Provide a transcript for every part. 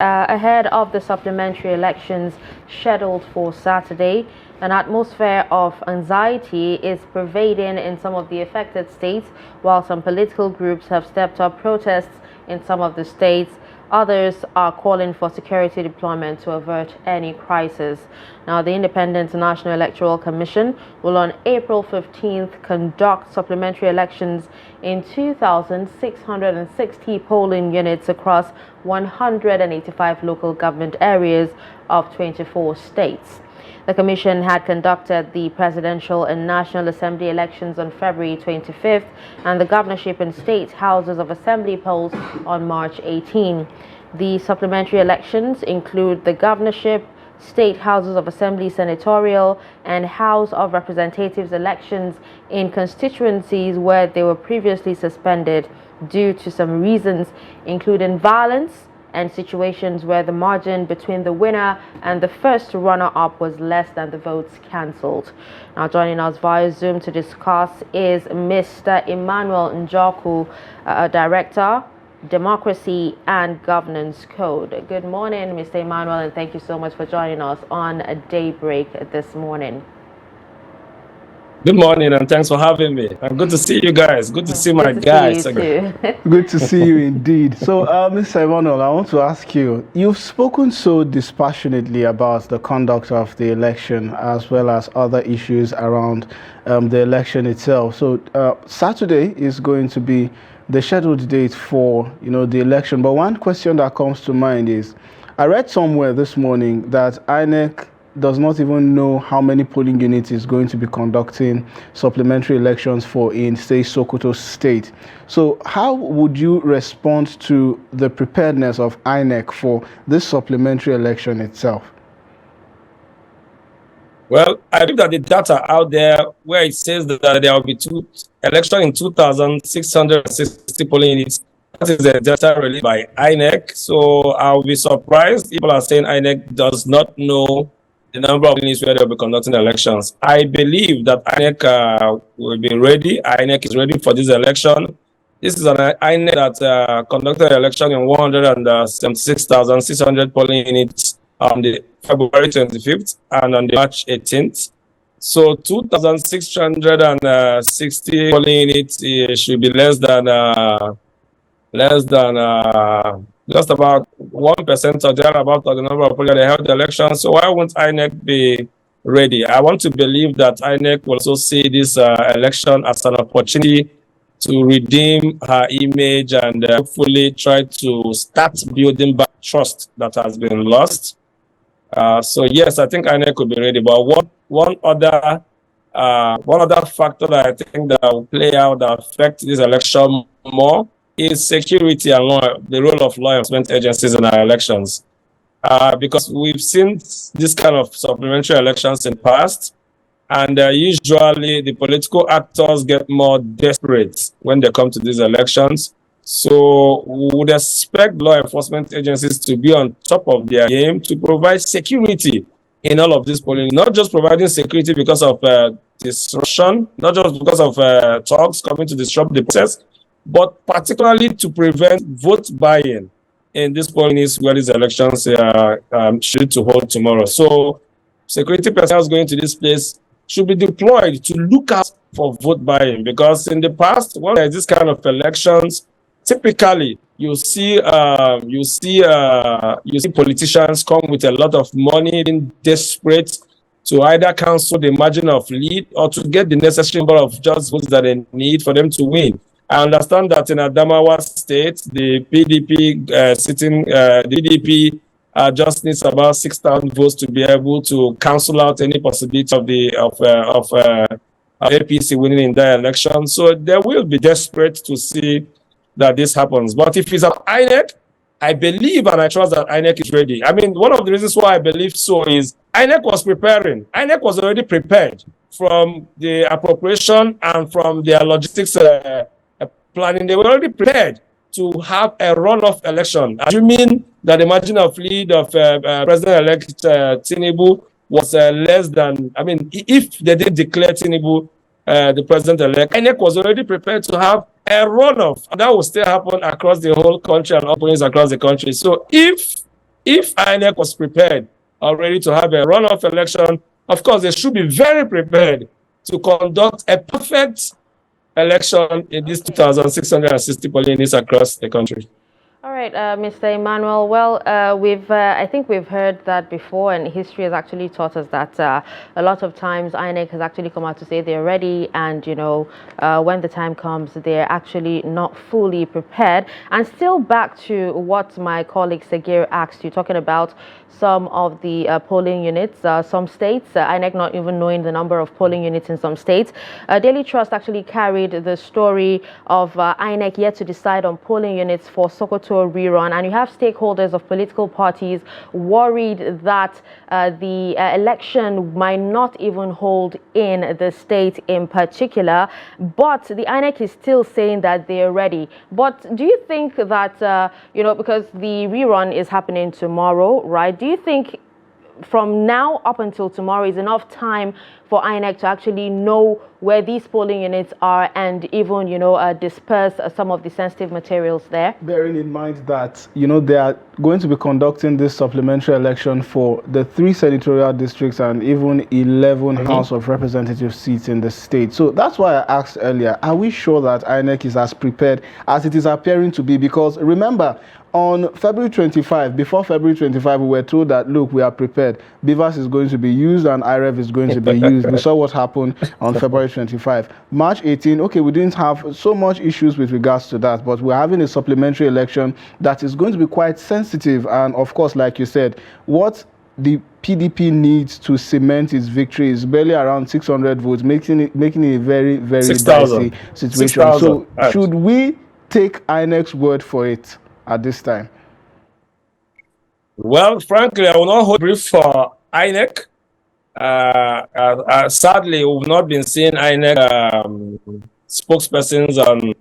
Ahead of the supplementary elections scheduled for Saturday, an atmosphere of anxiety is pervading in some of the affected states, while some political groups have stepped up protests in some of the states. Others are calling for security deployment to avert any crisis. Now, the Independent National Electoral Commission will on April 15th conduct supplementary elections in 2,660 polling units across 185 local government areas of 24 states. The Commission had conducted the presidential and National Assembly elections on February 25th and the governorship and state houses of assembly polls on March 18. The supplementary elections include the governorship, state houses of assembly senatorial, and House of Representatives elections in constituencies where they were previously suspended due to some reasons, including violence and situations where the margin between the winner and the first runner-up was less than the votes cancelled. Now, joining us via Zoom to discuss is Mr. Emmanuel Njoku, Director, Democracy and Governance Code. Good morning, Mr. Emmanuel, and thank you so much for joining us on Daybreak this morning. Good morning, and thanks for having me. And good to see you guys. Good to see my guys. Good to see you indeed. So, Mr. Emmanuel, I want to ask you, you've spoken so dispassionately about the conduct of the election as well as other issues around the election itself. So, Saturday is going to be the scheduled date for, the election. But one question that comes to mind is, I read somewhere this morning that INEC does not even know how many polling units is going to be conducting supplementary elections for in, say, Sokoto State. So how would you respond to the preparedness of INEC for this supplementary election itself? Well, I think that the data out there where it says that there will be two elections in 2,660 polling units, that is the data released by INEC. So I'll be surprised. People are saying INEC does not know the number of units where they'll be conducting elections. I believe that INEC will be ready. INEC is ready for this election. This is an INEC that conducted an election in 176,600 polling units on the February 25th and on the March 18th. So 2,660 polling units should be less than just about 1% or thereabout of the number of people that held the election. So why won't INEC be ready? I want to believe that INEC will also see this election as an opportunity to redeem her image and hopefully try to start building back trust that has been lost. So yes, I think INEC could be ready. But one other factor that I think that will play out that affect this election more is security and law, the role of law enforcement agencies in our elections. Because we've seen this kind of supplementary elections in the past, and usually the political actors get more desperate when they come to these elections. So we would expect law enforcement agencies to be on top of their game to provide security in all of this polling, not just providing security because of disruption, not just because of thugs coming to disrupt the process, but particularly to prevent vote buying in this polling where these elections are scheduled to hold tomorrow. So security personnel going to this place should be deployed to look out for vote buying, because in the past, when there's this kind of elections, typically you see politicians come with a lot of money, being desperate to either cancel the margin of lead or to get the necessary number of just votes that they need for them to win. I understand that in Adamawa State, the PDP just needs about 6,000 votes to be able to cancel out any possibility of APC winning in that election. So they will be desperate to see that this happens. But if it's an INEC, I believe and I trust that INEC is ready. I mean, one of the reasons why I believe so is INEC was preparing. INEC was already prepared from the appropriation and from their logistics planning. They were already prepared to have a runoff election. Assuming that the margin of lead of President-elect Tinubu was less than, I mean, if they did declare Tinubu the president-elect, INEC was already prepared to have a runoff. And that will still happen across the whole country and opponents across the country. So if if INEC was prepared already to have a runoff election, of course, they should be very prepared to conduct a perfect election in these 2,660 polling units across the country. All right, Mr. Emmanuel. Well, I think we've heard that before, and history has actually taught us that a lot of times INEC has actually come out to say they're ready, and when the time comes, they're actually not fully prepared. And still back to what my colleague Sagir asked you, talking about some of the polling units, some states, INEC not even knowing the number of polling units in some states. Daily Trust actually carried the story of INEC yet to decide on polling units for Sokoto rerun, and you have stakeholders of political parties worried that the election might not even hold in the state in particular, but the INEC is still saying that they're ready. But do you think that, because the rerun is happening tomorrow, right? Do you think from now up until tomorrow is enough time for INEC to actually know where these polling units are and even, disperse some of the sensitive materials there? Bearing in mind that, they are going to be conducting this supplementary election for the 3 senatorial districts and even 11 House of Representative seats in the state. So that's why I asked earlier, are we sure that INEC is as prepared as it is appearing to be? Because remember, on February 25, before February 25, we were told that, look, we are prepared. BVAS is going to be used and IREV is going to be used. We saw what happened on February 25. March 18, okay, we didn't have so much issues with regards to that, but we're having a supplementary election that is going to be quite sensitive. And of course, like you said, what the PDP needs to cement its victory is barely around 600 votes, making it a very, very dicey situation. So should we take INEC's word for it at this time? Well, frankly, I will not hold brief for INEC. Sadly, we've not been seeing INEC spokespersons on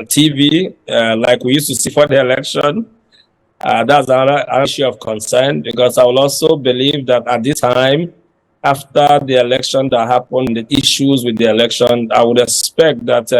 TV like we used to see for the election. That's another issue of concern, because I will also believe that at this time, after the election that happened, the issues with the election, I would expect that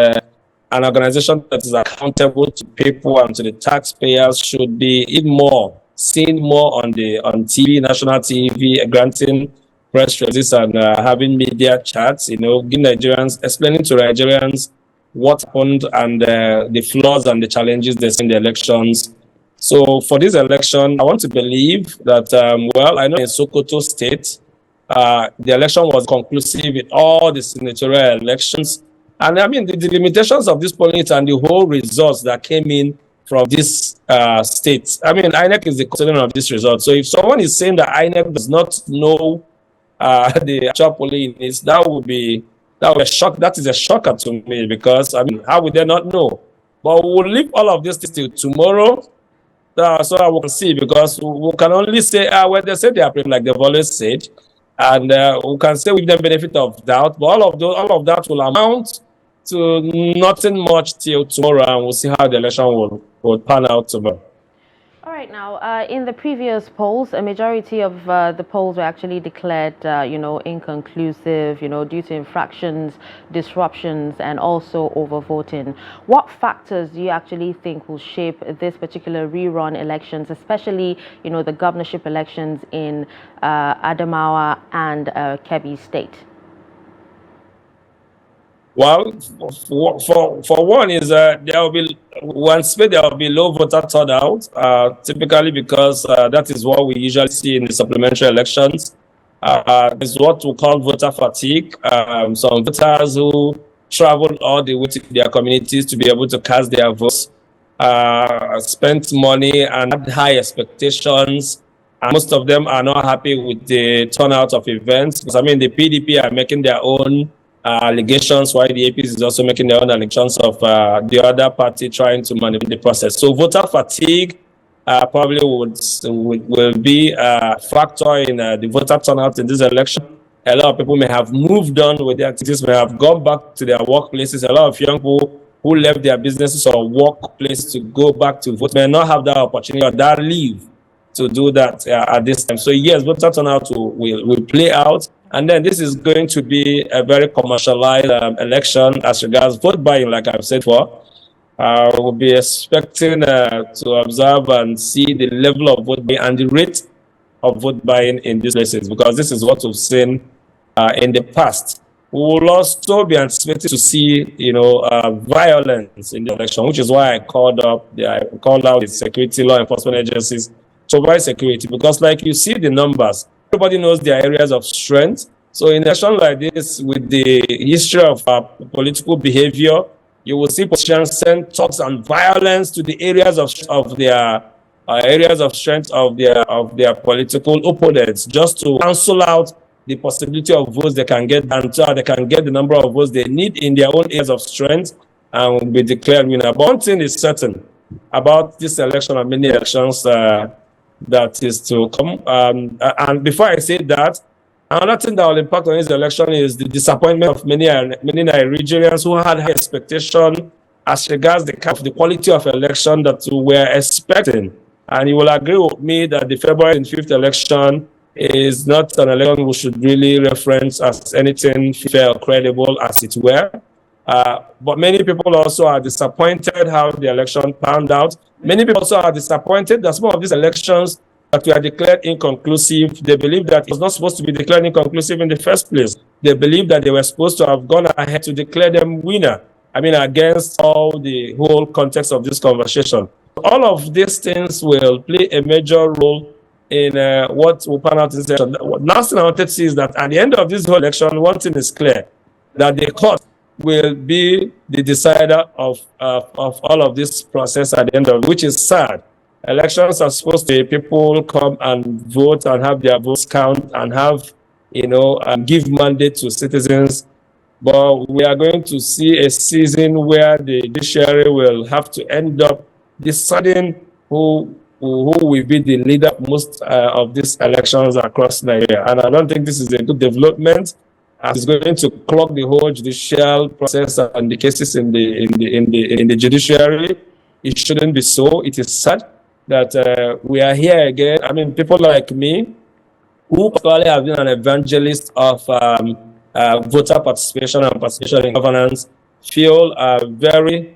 an organization that is accountable to people and to the taxpayers should be even more seen more on TV, national TV, granting press releases and having media chats, giving Nigerians, explaining to Nigerians what happened and the flaws and the challenges they see in the elections. So for this election, I want to believe that, I know in Sokoto State, the election was conclusive in all the senatorial elections. And I mean, the limitations of this polling and the whole results that came in from this state. I mean, INEC is the custodian of this result. So if someone is saying that INEC does not know the actual polling units, that would be a shock. That is a shocker to me, because I mean, how would they not know? But we'll leave all of this till tomorrow, so I will see, because we can only say when they say they are prepared, like they've always said, and we can say with them benefit of doubt. But all of that will amount to nothing much till tomorrow, and we'll see how the election will pan out tomorrow. All right, now, in the previous polls, a majority of the polls were actually declared, inconclusive, due to infractions, disruptions, and also overvoting. What factors do you actually think will shape this particular rerun elections, especially, the governorship elections in Adamawa and Kebbi State? Well, for one is there will be low voter turnout, typically because that is what we usually see in the supplementary elections. Is what we call voter fatigue. Some voters who travel all the way to their communities to be able to cast their votes, spent money and had high expectations. And most of them are not happy with the turnout of events, because I mean the PDP are making their own allegations, while the APC is also making their own allegations of the other party trying to manipulate the process. So voter fatigue probably will be a factor in the voter turnout in this election. A lot of people may have moved on with their activities, may have gone back to their workplaces. A lot of young people who left their businesses or workplace to go back to vote may not have that opportunity or that leave to do that at this time. So yes, voter turnout will play out. And then this is going to be a very commercialized election as regards vote buying, like I've said before. I will be expecting to observe and see the level of vote buying and the rate of vote buying in these places, because this is what we've seen in the past. We will also be anticipating to see, violence in the election, which is why I called out the security law enforcement agencies to provide security, because like you see the numbers, everybody knows their areas of strength. So in an election like this, with the history of political behavior, you will see politicians send talks and violence to the areas of their areas of strength of their political opponents, just to cancel out the possibility of votes they can get, and so they can get the number of votes they need in their own areas of strength and will be declared winner. But one thing is certain about this election and many elections that is to come. And before I say that, another thing that will impact on this election is the disappointment of many Nigerians who had high expectation as regards the quality of election that we were expecting. And you will agree with me that the February 5th election is not an election we should really reference as anything fair or credible, as it were. But many people also are disappointed how the election panned out. Many people also are disappointed that some of these elections that were declared inconclusive, they believe that it was not supposed to be declared inconclusive in the first place. They believe that they were supposed to have gone ahead to declare them winner. I mean, against all the whole context of this conversation. All of these things will play a major role in what will pan out in this election. Last thing I wanted to see is that at the end of this whole election, one thing is clear, that the court will be the decider of all of this process at the end of it, which is sad. Elections are supposed to be people come and vote and have their votes count and have, give mandate to citizens. But we are going to see a season where the judiciary will have to end up deciding who will be the leader of most of these elections across Nigeria. And I don't think this is a good development, as it's going to clog the whole judicial process and the cases in the judiciary. It shouldn't be so. It is sad that we are here again. I mean, people like me, who probably have been an evangelist of voter participation and participation in governance, feel very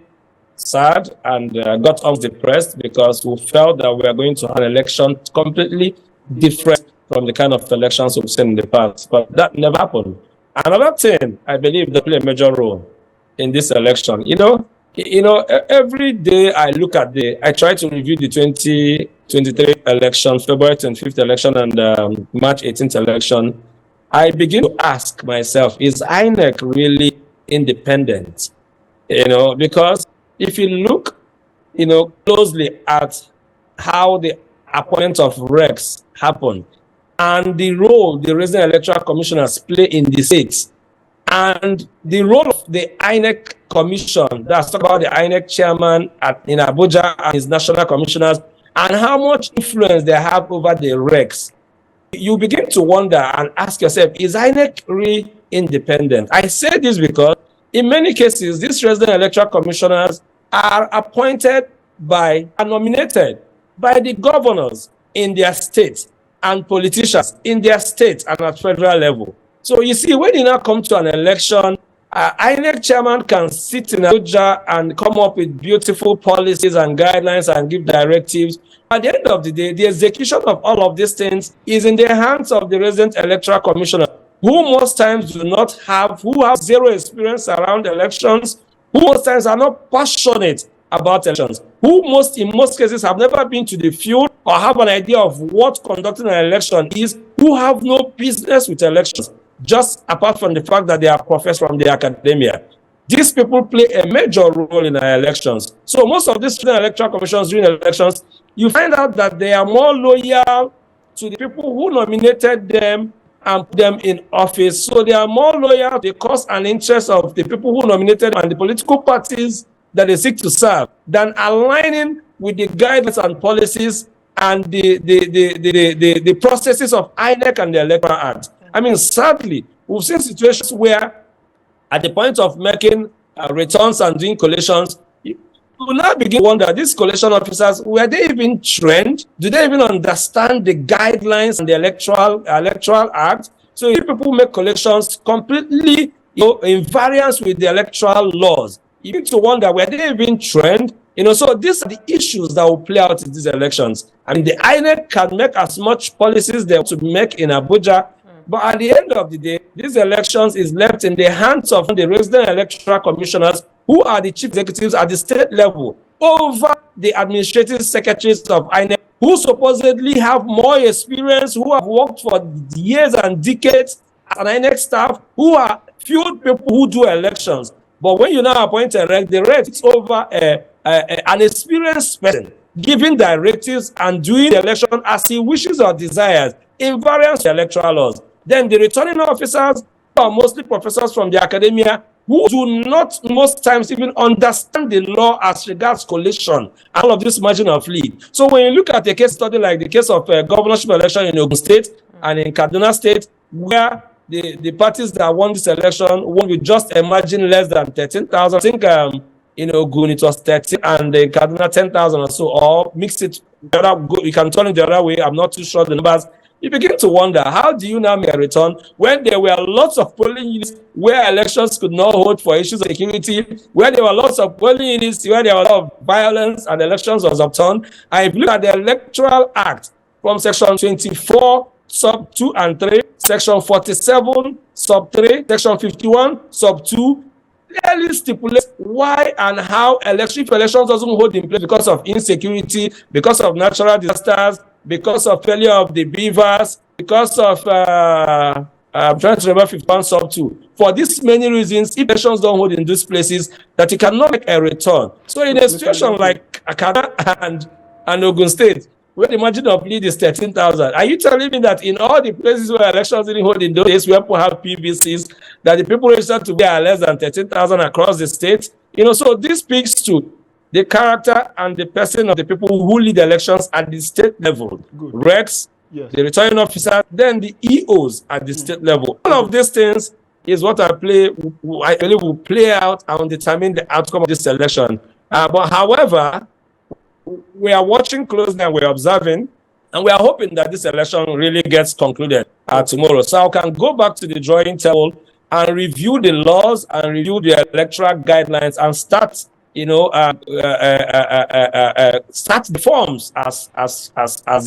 sad and got depressed, because we felt that we are going to have an election completely different from the kind of elections we've seen in the past. But that never happened. Another thing I believe that played a major role in this election, every day I look at I try to review the 2023 election, February 25th election, and March 18th election. I begin to ask myself, is INEC really independent? Because if you look, closely at how the appointment of recs happened and the role the resident electoral commissioners play in the states, and the role of the INEC commission, that's talk about the INEC chairman in Abuja and his national commissioners, and how much influence they have over the recs, you begin to wonder and ask yourself, is INEC really independent? I say this because in many cases, these resident electoral commissioners are appointed and nominated by the governors in their states and politicians in their states and at federal level. So you see, when you now come to an election, INEC chairman can sit in Abuja and come up with beautiful policies and guidelines and give directives. At the end of the day, the execution of all of these things is in the hands of the resident electoral commissioner, who most times who have zero experience around elections, who most times are not passionate about elections, who in most cases have never been to the field or have an idea of what conducting an election is, who have no business with elections, just apart from the fact that they are professors from the academia. These people play a major role in our elections. So most of these electoral commissions during elections, you find out that they are more loyal to the people who nominated them and put them in office. So they are more loyal to the cause and interest of the people who nominated them and the political parties that they seek to serve, than aligning with the guidelines and policies and the processes of INEC and the Electoral Act. I mean, sadly, we've seen situations where at the point of making returns and doing collations, you will now begin to wonder, these collation officers, were they even trained? Do they even understand the guidelines and the electoral act? So if people make collections completely in variance with the electoral laws, You need to wonder, were they even trained? So these are the issues that will play out in these elections. I mean, the INEC can make as much policies they want to make in Abuja, but at the end of the day, these elections is left in the hands of the resident electoral commissioners, who are the chief executives at the state level, over the administrative secretaries of INEC, who supposedly have more experience, who have worked for years and decades as an INEC staff, who are few people who do elections. But when you now appoint a rec, the rec is over an experienced person, giving directives and doing the election as he wishes or desires in variance to electoral laws. Then the returning officers are mostly professors from the academia who do not most times even understand the law as regards collation and all of this margin of lead. So when you look at a case study like the case of governorship election in Ogun State and in Kaduna State, where the parties that won this election won with just a margin less than 13,000. I think in Ogun it was 13 and in Kaduna 10,000 or so, or mix it, you can turn it the other way. I'm not too sure the numbers. You begin to wonder, how do you now make a return when there were lots of polling units where elections could not hold for issues of security, where there were lots of polling units where there was a lot of violence and elections was upturned? And if you look at the Electoral Act from section 24, sub 2 and 3, section 47, sub 3, section 51, sub 2, clearly stipulates why and how if elections doesn't hold in place because of insecurity, because of natural disasters, because of failure of the beavers, because of I'm trying to remember 51 sub 2. For these many reasons, if elections don't hold in these places, that you cannot make a return. So in a situation like Akana and Ogun State, where the margin of lead is 13,000, are you telling me that in all the places where elections didn't hold in those days, where people have PVCs, that the people registered to be are less than 13,000 across the state? So this speaks to the character and the person of the people who lead elections at the state level. Good. Recs, yes. The returning officer, then the EOs at the state level. All of these things is what I believe will play out and determine the outcome of this election. But however, we are watching closely and we're observing, and we are hoping that this election really gets concluded tomorrow. So I can go back to the drawing table and review the laws and review the electoral guidelines and start start the forms as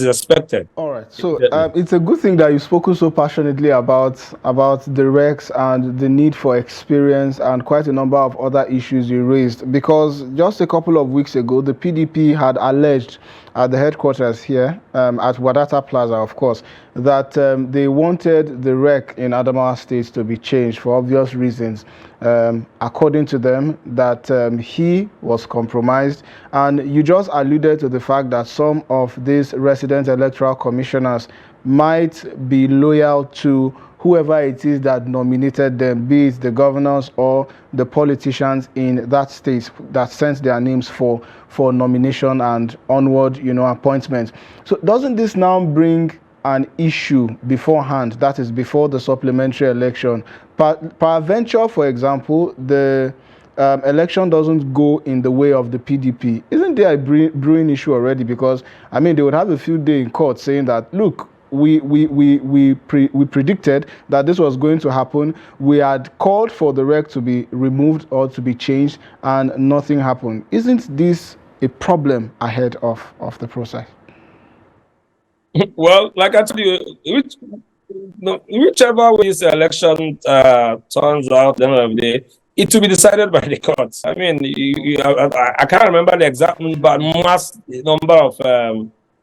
is expected. All right. So it's a good thing that you've spoken so passionately about the recs and the need for experience and quite a number of other issues you raised, because just a couple of weeks ago, the PDP had alleged at the headquarters here at Wadata Plaza, of course, that they wanted the rec in Adamawa State to be changed for obvious reasons. According to them, that he was compromised, and you just alluded to the fact that some of these resident electoral commissioners might be loyal to whoever it is that nominated them, be it the governors or the politicians in that state that sent their names for nomination and onward, appointment. So doesn't this now bring an issue beforehand, that is before the supplementary election? Peradventure, for example, the election doesn't go in the way of the PDP. Isn't there a brewing issue already? Because, I mean, they would have a few days in court saying that, look, we predicted that this was going to happen. We had called for the rec to be removed or to be changed, and nothing happened. Isn't this a problem ahead of the process? Well, like I told you, whichever way this election turns out at the end of the day, it will be decided by the courts. I mean, I can't remember the exact number of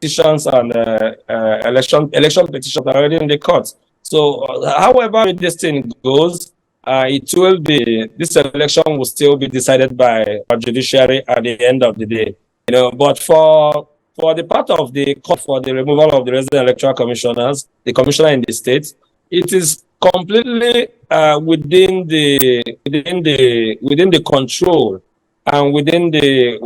petitions and election petitions are already in the courts. So, however this thing goes, this election will still be decided by our judiciary at the end of the day. But for the part of the court for the removal of the resident electoral commissioners, the commissioner in the state, it is completely within the control and within the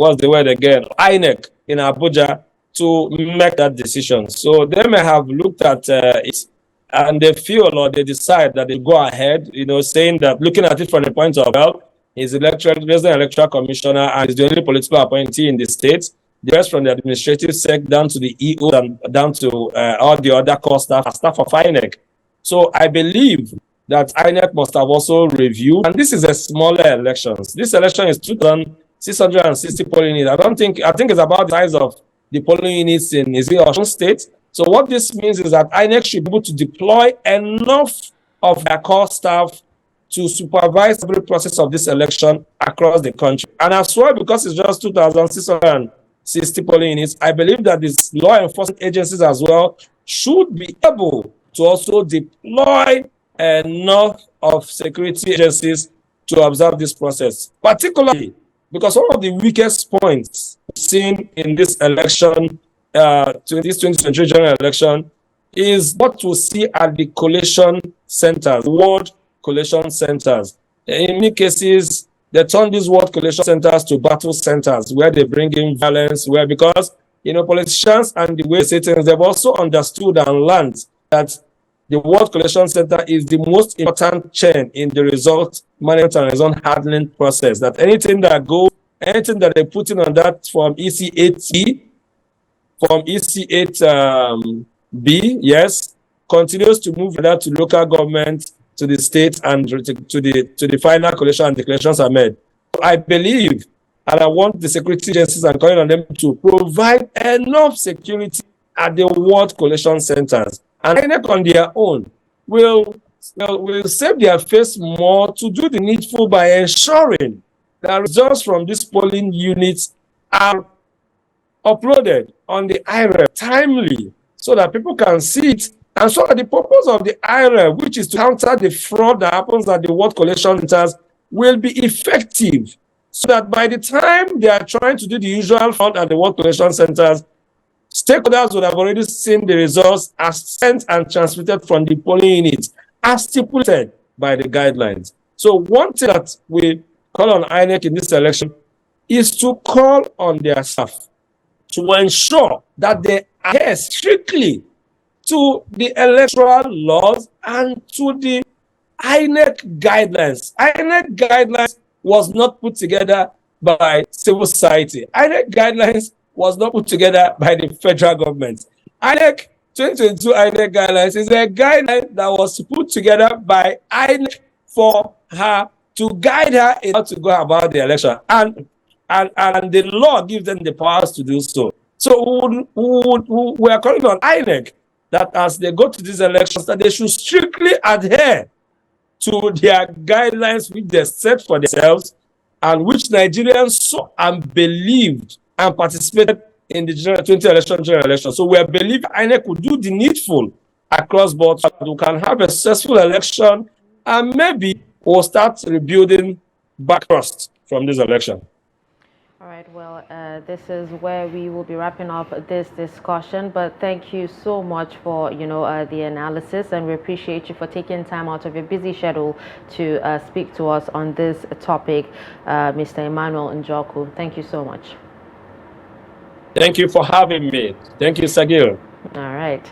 INEC in Abuja to make that decision. So they may have looked at it and they feel or they decide that they go ahead, saying that, looking at it from the point of, well, he's resident electoral commissioner and is the only political appointee in the state. The rest from the administrative sec down to the EO and down to all the other core staff of INEC. So I believe that INEC must have also reviewed. And this is a smaller election. This election is 2,660 polling units. I think it's about the size of the polling units in Osun State. So what this means is that INEC should be able to deploy enough of their core staff to supervise every process of this election across the country. And as well, because it's just 2,660 polling units, I believe that these law enforcement agencies as well should be able to also deploy enough of security agencies to observe this process, particularly because one of the weakest points seen in this election, this 2023 general election, is what we see at the collation centers, ward collation centers. In many cases, they turn these ward collation centers to battle centers where they bring in violence, because politicians and the way they say things, they've also understood and learned that the ward collection center is the most important chain in the result management and result handling process. That anything that they put in on that from EC8E, from EC8B, yes, continues to move that to local government, to the state, and to the final collection and declarations are made. I believe, and I want the security agencies and calling on them to provide enough security at the ward collection centers. And INEC on their own will save their face more to do the needful by ensuring that results from these polling units are uploaded on the IREV timely so that people can see it. And so that the purpose of the IREV, which is to counter the fraud that happens at the ward collection centers, will be effective. So that by the time they are trying to do the usual fraud at the ward collection centers, stakeholders would have already seen the results as sent and transmitted from the polling units, as stipulated by the guidelines. So one thing that we call on INEC in this election is to call on their staff to ensure that they adhere strictly to the electoral laws and to the INEC guidelines. INEC guidelines was not put together by civil society. INEC guidelines was not put together by the federal government. INEC 2022 INEC guidelines is a guideline that was put together by INEC for her to guide her in how to go about the election, and the law gives them the powers to do so. So we are calling on INEC that as they go to these elections, that they should strictly adhere to their guidelines which they set for themselves and which Nigerians saw and believed and participated in the 2020 general election. So we believe INEC will do the needful across board so that we can have a successful election, and maybe we'll start rebuilding back trust from this election. All right, well, this is where we will be wrapping up this discussion, but thank you so much for, the analysis, and we appreciate you for taking time out of your busy schedule to speak to us on this topic, Mr. Emmanuel Njoku. Thank you so much. Thank you for having me. Thank you, Sagir. All right.